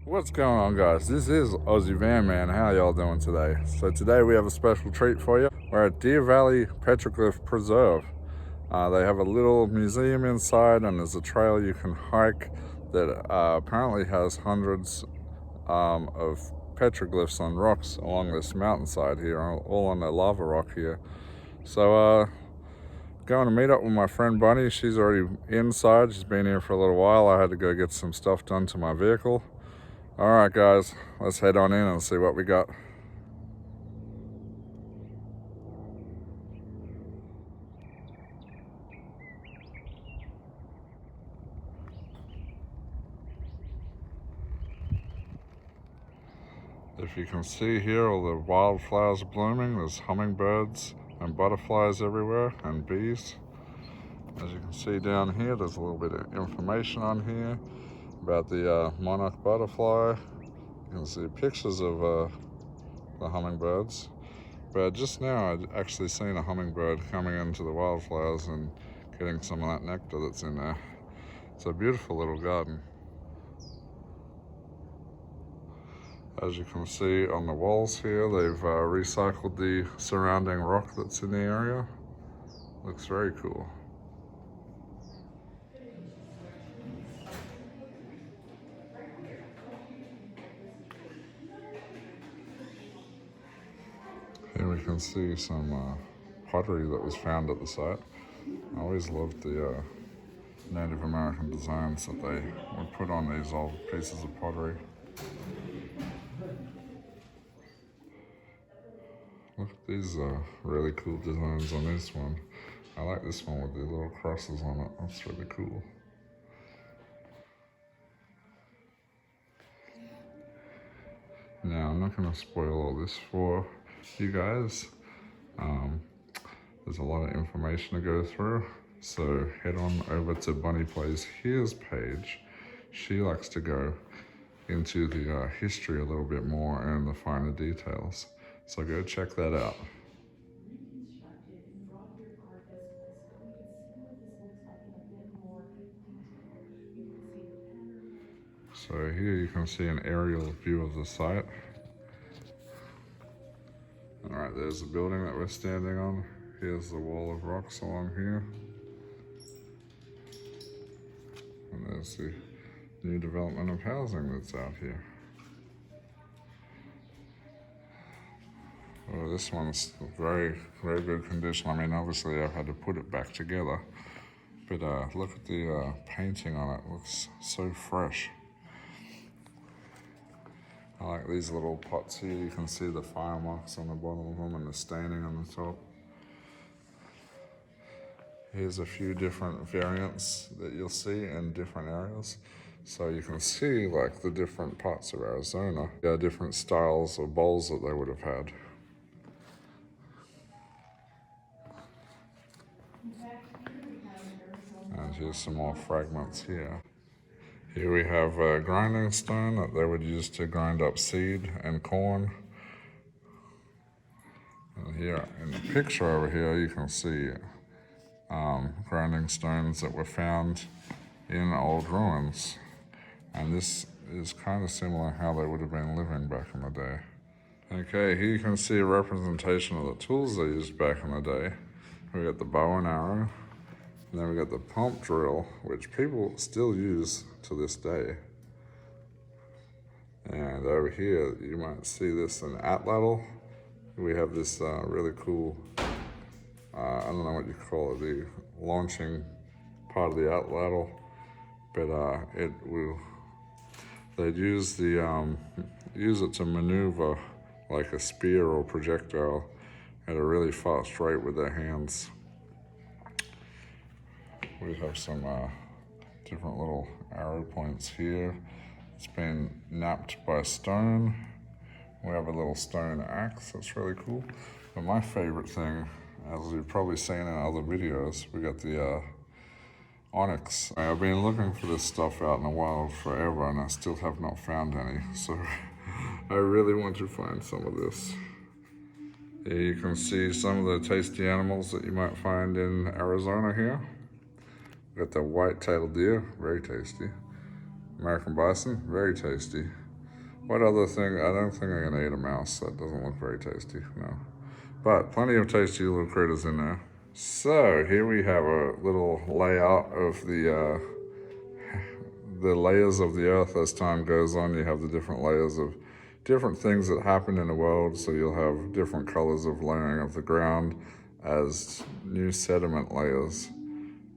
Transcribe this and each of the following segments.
What's going on, guys? This is Aussie Van Man. How y'all doing today? So today we have a special treat for you. We're at Deer Valley Petroglyph Preserve. They have a little museum inside, and there's a trail you can hike that apparently has hundreds of petroglyphs on rocks along this mountainside here, all on the lava rock here. So going to meet up with my friend Bunny. She's already inside. She's been here for a little while. I had to go get some stuff done to my vehicle. All right, guys, let's head on in and see what we got. If you can see here, all the wildflowers are blooming. There's hummingbirds and butterflies everywhere, and bees. As you can see down here, there's a little bit of information on here about the monarch butterfly. You can see pictures of the hummingbirds. But just now, I'd actually seen a hummingbird coming into the wildflowers and getting some of that nectar that's in there. It's a beautiful little garden. As you can see on the walls here, they've recycled the surrounding rock that's in the area. Looks very cool. Here we can see some pottery that was found at the site. I always loved the Native American designs that they would put on these old pieces of pottery. Look at these really cool designs on this one. I like this one with the little crosses on it. That's really cool. Now, I'm not going to spoil all this for you guys. There's a lot of information to go through, so head on over to Bunny Plays Here's page. She likes to go into the history a little bit more and the finer details, so go check that out. So here you can see an aerial view of the site. All right, there's the building that we're standing on. Here's the wall of rocks along here. And there's the new development of housing that's out here. Well, this one's very, very good condition. I mean, obviously I've had to put it back together, but look at the painting on it. It looks so fresh. I like these little pots here. You can see the fire marks on the bottom of them and the staining on the top. Here's a few different variants that you'll see in different areas. So you can see like the different parts of Arizona. There are different styles of bowls that they would have had. And here's some more fragments here. Here we have a grinding stone that they would use to grind up seed and corn. And here in the picture over here, you can see grinding stones that were found in old ruins. And this is kind of similar how they would have been living back in the day. Okay, here you can see a representation of the tools they used back in the day. We got the bow and arrow, and then we got the pump drill, which people still use to this day. And over here, you might see this in atlatl. We have this really cool, I don't know what you call it, the launching part of the atlatl, but they'd use it to maneuver like a spear or projectile at a really fast rate with their hands. We have some different little arrow points here. It's been knapped by stone. We have a little stone axe, that's really cool. But my favorite thing, as you've probably seen in other videos, we got the onyx. I've been looking for this stuff out in the wild forever and I still have not found any. So I really want to find some of this. Here you can see some of the tasty animals that you might find in Arizona here. Got the white-tailed deer, very tasty. American bison, very tasty. What other thing? I don't think I'm gonna eat a mouse. That doesn't look very tasty, no. But plenty of tasty little critters in there. So here we have a little layout of the layers of the earth as time goes on. You have the different layers of different things that happen in the world. So you'll have different colors of layering of the ground as new sediment layers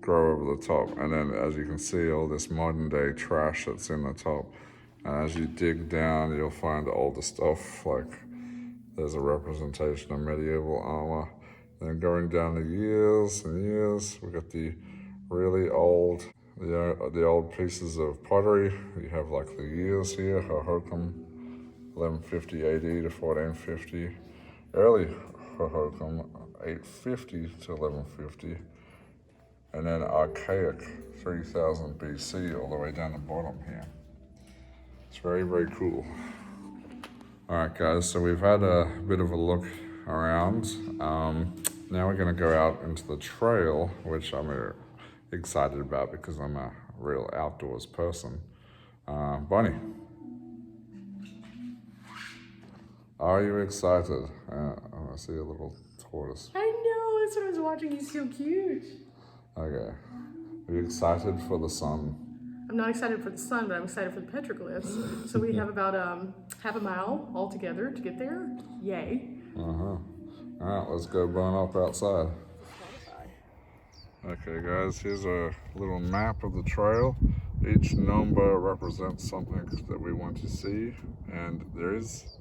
grow over the top. And then as you can see, all this modern day trash that's in the top. And as you dig down, you'll find older stuff, like there's a representation of medieval armor. Then going down the years and years, we got the really old, the old pieces of pottery. You have like the years here, Hohokam, 1150 AD to 1450. Early Hohokam, 850 to 1150. And then archaic, 3000 BC, all the way down the bottom here. It's very, very cool. All right, guys, so we've had a bit of a look around. Now we're gonna go out into the trail, which I'm excited about because I'm a real outdoors person. Bonnie, are you excited? I see a little tortoise. I know, that's what I was watching. He's so cute. Okay, are you excited for the sun? I'm not excited for the sun, but I'm excited for the petroglyphs. So we have about half a mile altogether to get there. Yay. All right, let's go burn up outside. Okay, guys, here's a little map of the trail. Each number represents something that we want to see, and there is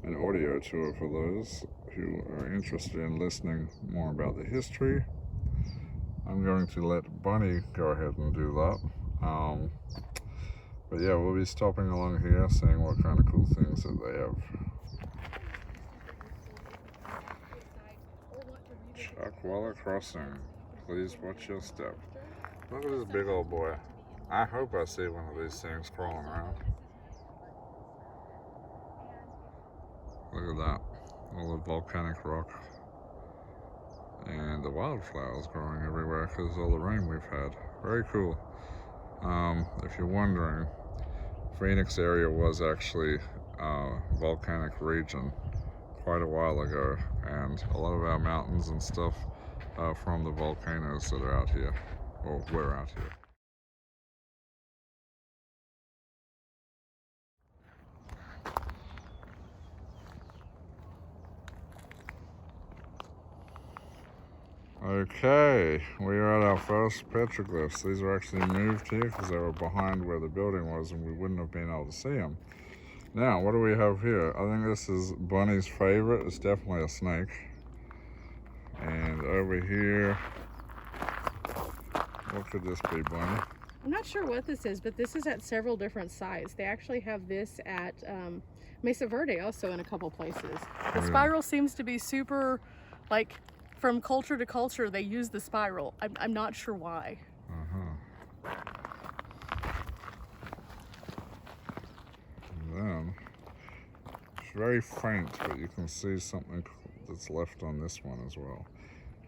an audio tour for those who are interested in listening more about the history. I'm going to let Bunny go ahead and do that. But yeah, we'll be stopping along here, seeing what kind of cool things that they have. Chuckwalla Crossing. Please watch your step. Look at this big old boy. I hope I see one of these things crawling around. Look at that. All the volcanic rock. And the wildflowers growing everywhere because of all the rain we've had. Very cool. If you're wondering, Phoenix area was actually a volcanic region quite a while ago, and a lot of our mountains and stuff are from the volcanoes that are out here, or were out here. Okay, we are at our first petroglyphs. These were actually moved here because they were behind where the building was and we wouldn't have been able to see them. Now, what do we have here? I think this is Bunny's favorite. It's definitely a snake. And over here, what could this be, Bunny? I'm not sure what this is, but this is at several different sites. They actually have this at Mesa Verde also in a couple places. The spiral seems to be super, like, from culture to culture, they use the spiral. I'm not sure why. And then, it's very faint, but you can see something that's left on this one as well.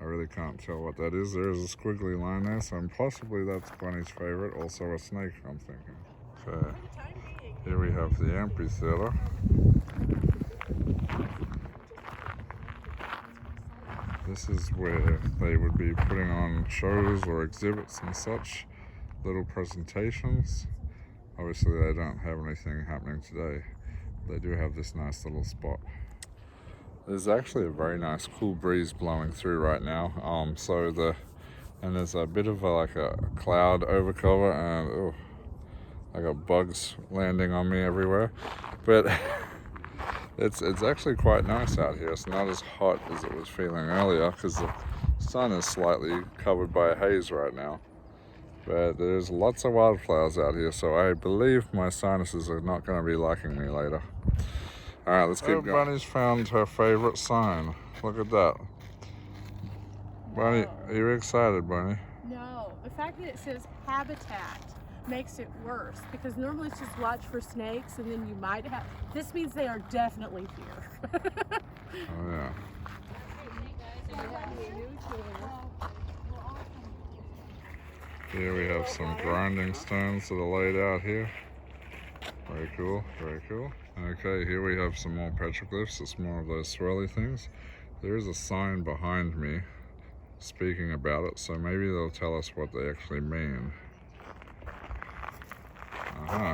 I really can't tell what that is. There is a squiggly line there, so possibly that's Bunny's favorite. Also a snake, I'm thinking. Okay, here we have the amphitheater. This is where they would be putting on shows or exhibits and such, little presentations. Obviously they don't have anything happening today. They do have this nice little spot. There's actually a very nice cool breeze blowing through right now. And there's a bit of like a cloud overcover, and I got bugs landing on me everywhere. But it's actually quite nice out here. It's not as hot as it was feeling earlier because the sun is slightly covered by a haze right now. But there's lots of wildflowers out here, so I believe my sinuses are not going to be liking me later. All right, let's keep going. Bunny's found her favorite sign. Look at that. Bunny, are you excited, Bunny? No, the fact that it says habitat makes it worse, because normally it's just watch for snakes and then you might have, this means they are definitely here. Oh yeah. Here we have some grinding stones that are laid out here. Very cool, very cool. Okay, here we have some more petroglyphs. It's more of those swirly things. There is a sign behind me speaking about it, so maybe they'll tell us what they actually mean.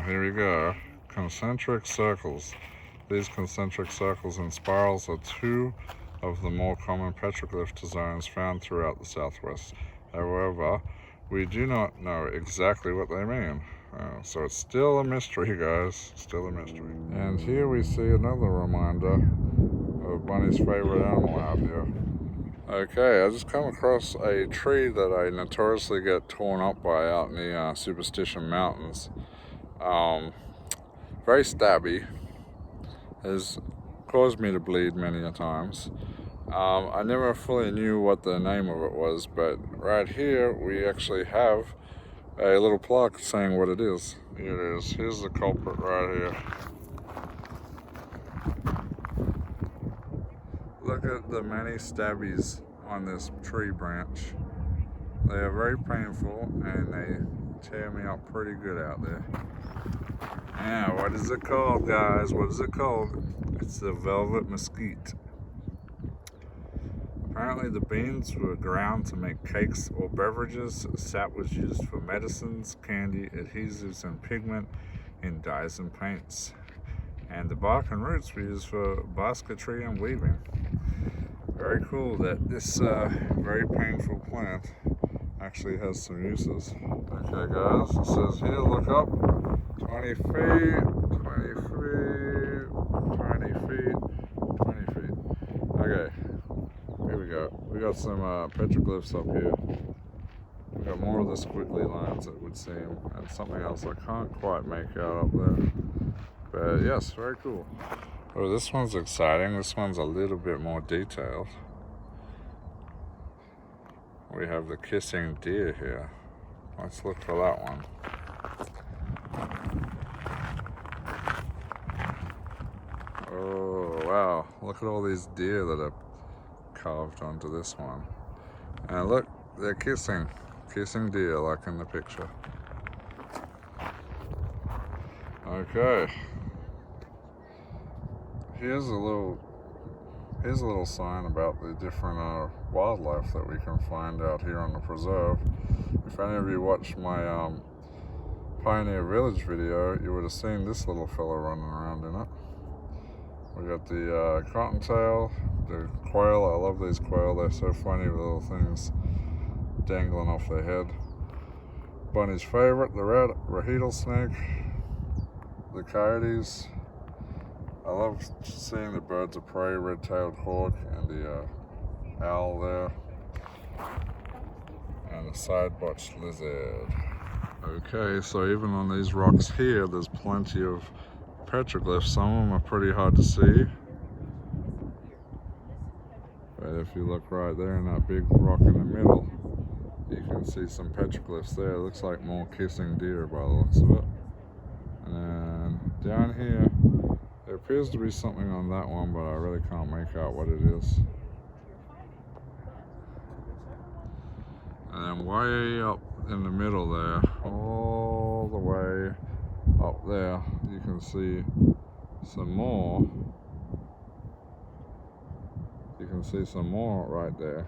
Here we go. Concentric circles. These concentric circles and spirals are two of the more common petroglyph designs found throughout the Southwest. However, we do not know exactly what they mean. So it's still a mystery, guys. Still a mystery. And here we see another reminder of Bunny's favorite animal out here. Okay, I just come across a tree that I notoriously get torn up by out in the Superstition Mountains. Very stabby. Has caused me to bleed many a times. I never fully knew what the name of it was, but right here we actually have a little plaque saying what it is. Here it is. Here's the culprit right here. Look at the many stabbies on this tree branch. They are very painful and they tear me up pretty good out there. Yeah, what is it called, guys? What is it called? It's the velvet mesquite. Apparently the beans were ground to make cakes or beverages. Sap was used for medicines, candy, adhesives, and pigment in dyes and paints. And the bark and roots were used for basketry and weaving. Very cool that this very painful plant actually has some uses. Okay guys, it says here, look up, 20 feet, 20 feet, 20 feet, 20 feet. Okay, here we go. We got some petroglyphs up here. We got more of the squiggly lines, it would seem, and something else I can't quite make out up there. But yes, very cool. Oh, this one's exciting. This one's a little bit more detailed. We have the kissing deer here. Let's look for that one. Oh, wow. Look at all these deer that are carved onto this one. And look, they're kissing. Kissing deer like in the picture. Okay. Here's a little sign about the different wildlife that we can find out here on the preserve. If any of you watched my Pioneer Village video, you would have seen this little fella running around in it. We got the cottontail, the quail. I love these quail. They're so funny with little things dangling off their head. Bunny's favorite, the red rattlesnake, the coyotes. I love seeing the birds of prey, red-tailed hawk, and the owl there, and the side-botched lizard. Okay, so even on these rocks here, there's plenty of petroglyphs. Some of them are pretty hard to see. But if you look right there in that big rock in the middle, you can see some petroglyphs there. It looks like more kissing deer by the looks of it. And then down here, there appears to be something on that one, but I really can't make out what it is. And then way up in the middle there, all the way up there, you can see some more. You can see some more right there.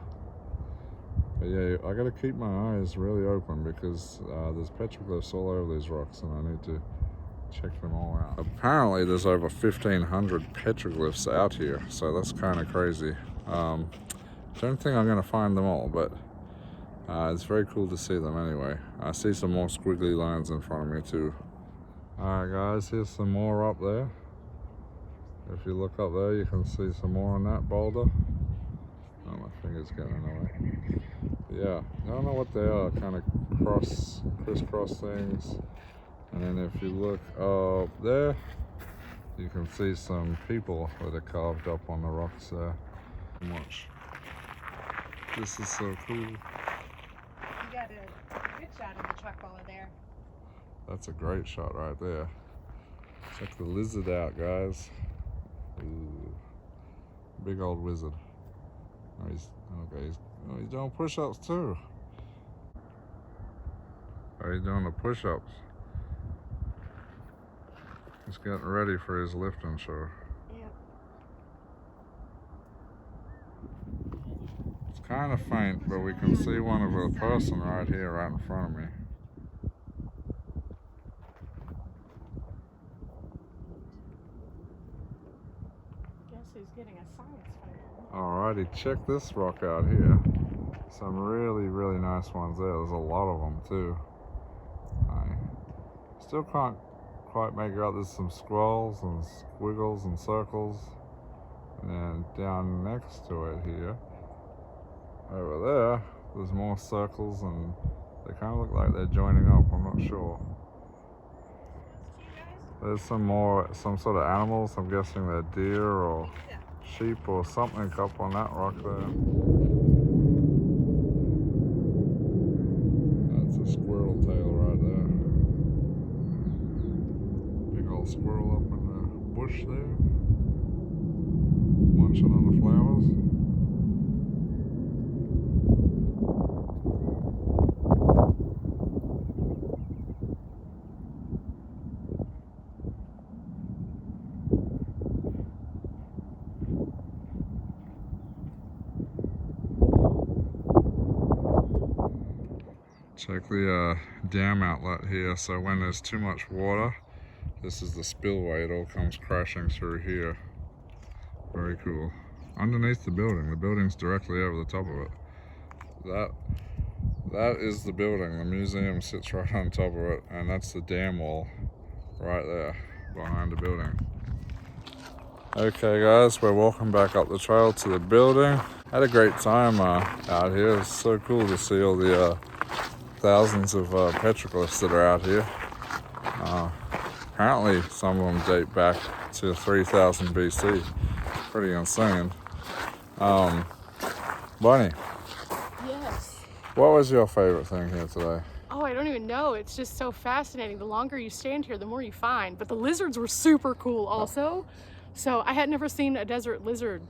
But yeah, I gotta keep my eyes really open because there's petroglyphs all over these rocks and I need to check them all out. Apparently there's over 1,500 petroglyphs out here, so that's kind of crazy. Don't think I'm gonna find them all, but it's very cool to see them anyway. I see some more squiggly lines in front of me too. Alright guys, here's some more up there. If you look up there, you can see some more on that boulder. Oh, my finger's getting in the way. Yeah, I don't know what they are, kind of crisscross things. And then if you look up there, you can see some people that are carved up on the rocks there. Watch. This is so cool. You got a good shot of the truck while there. That's a great shot right there. Check the lizard out, guys. Ooh, big old wizard. Oh, he's doing push-ups too. Oh, he's doing the push-ups. He's getting ready for his lifting show. Yep. It's kind of faint, but we can see one of a person right here, right in front of me. Guess who's getting a science photo? Alrighty, check this rock out here. Some really nice ones there. There's a lot of them too. I still can't quite make out. There's some squirrels and squiggles and circles. And then down next to it here, over there, there's more circles and they kind of look like they're joining up. I'm not sure. There's some sort of animals. I'm guessing they're deer or sheep or something up on that rock there. That's a squirrel tail right there. Big old squirrel up in the bush there, munching on the flowers. Check the dam outlet here. So when there's too much water, this is the spillway. It all comes crashing through here. Very cool. Underneath the building. The building's directly over the top of it. That is the building. The museum sits right on top of it, and that's the dam wall right there behind the building. Okay guys, we're walking back up the trail to the building. Had a great time out here. It's so cool to see all the thousands of petroglyphs that are out here. Apparently some of them date back to 3000 BC. Pretty insane. Bonnie. Yes. What was your favorite thing here today? Oh, I don't even know. It's just so fascinating. The longer you stand here, the more you find. But the lizards were super cool also. So I had never seen a desert lizard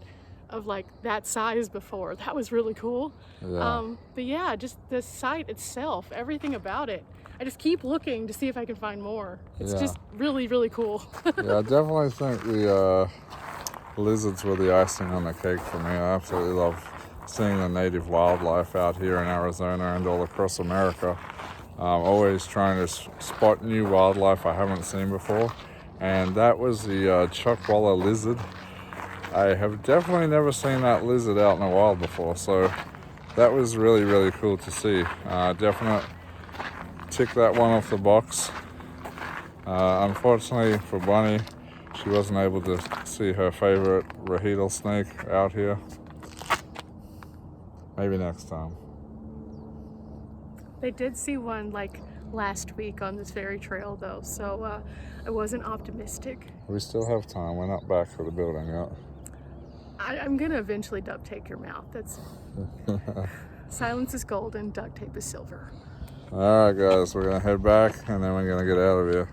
of like that size before. That was really cool. Yeah. But yeah, just the site itself, everything about it. I just keep looking to see if I can find more. It's just really cool. Yeah, I definitely think the lizards were the icing on the cake for me. I absolutely love seeing the native wildlife out here in Arizona and all across America. Always trying to spot new wildlife I haven't seen before. And that was the chuckwalla lizard. I have definitely never seen that lizard out in the wild before, so that was really cool to see. Definite tick that one off the box. Unfortunately for Bonnie, she wasn't able to see her favorite rahedal snake out here. Maybe next time. They did see one like last week on this very trail though, so I wasn't optimistic. We still have time. We're not back for the building yet. I'm gonna eventually duct tape your mouth. That's silence is golden, duct tape is silver. All right, guys, we're gonna head back and then we're gonna get out of here.